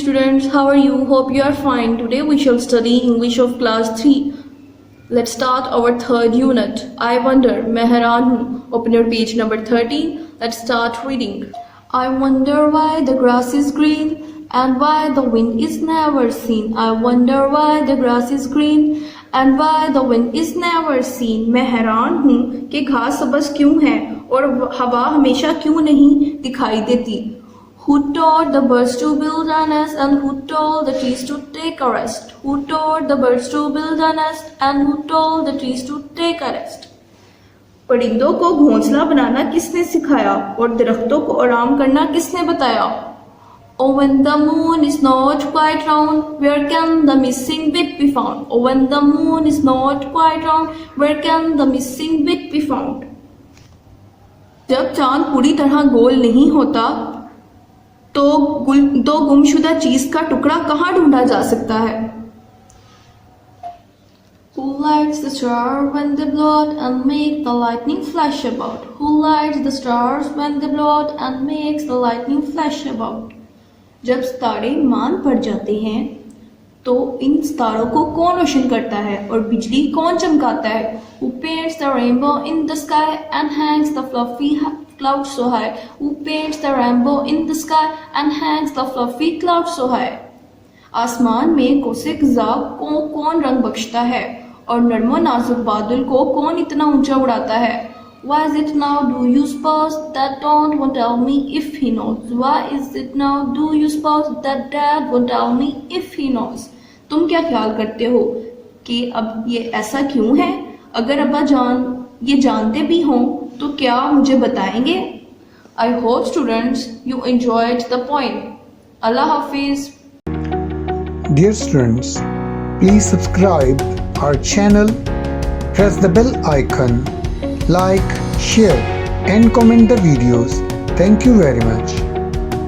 students, how are you? Hope you are fine. Today we shall study English of class 3. Let's start our third unit. I wonder, मैं हैरान हूँ. Open your page number 13. Let's start reading. I wonder why the grass is green and why the wind is never seen. I wonder why the grass is green and why the wind is never seen. मैं हैरान हूँ कि घास सब्ज़ क्यों है और हवा हमेशा क्यों नहीं दिखाई देती. Who taught the birds to build a nest and who told the trees to take a rest? Who taught the birds to build a nest and who told the trees to take a rest? परिंदों को घोंसला बनाना किसने सिखाया और दरख्तों को आराम करना किसने बताया? Oh, when the moon is not quite round, where can the missing bit be found? Oh, when the moon is not quite round, where can the missing bit be found? जब चांद पूरी तरह गोल नहीं होता तो गुमशुदा चीज का टुकड़ा कहाँ ढूंढा जा सकता है? Who lights the stars when they blow out and make the lightning flash about? Who lights the stars when they blow out and makes the lightning flash about? जब सितारे मान पड़ जाते हैं तो इन सितारों को कौन रोशन करता है और बिजली कौन चमकाता है? Who paints the rainbow in the sky and hangs the fluffy clouds so high? Who paints the rainbow in the sky and hangs the fluffy clouds so high? आसमान में कोसे ग़ज़ाब को कौन रंग बख्शता है और नरमो नाजुक बादल को कौन इतना ऊंचा उड़ाता है? Why is it now, do you suppose, that Don't won't tell me if he knows? Why is it now, do you suppose, that Dad won't tell me if he knows? तुम क्या ख्याल करते हो कि अब ये ऐसा क्यों है? अगर अब्बा जान ये जानते भी हों तो क्या मुझे बताएंगे? I hope students you enjoyed the poem. Allah Hafiz. Dear students, please subscribe our channel, press the bell icon, like, share and comment the videos. Thank you very much.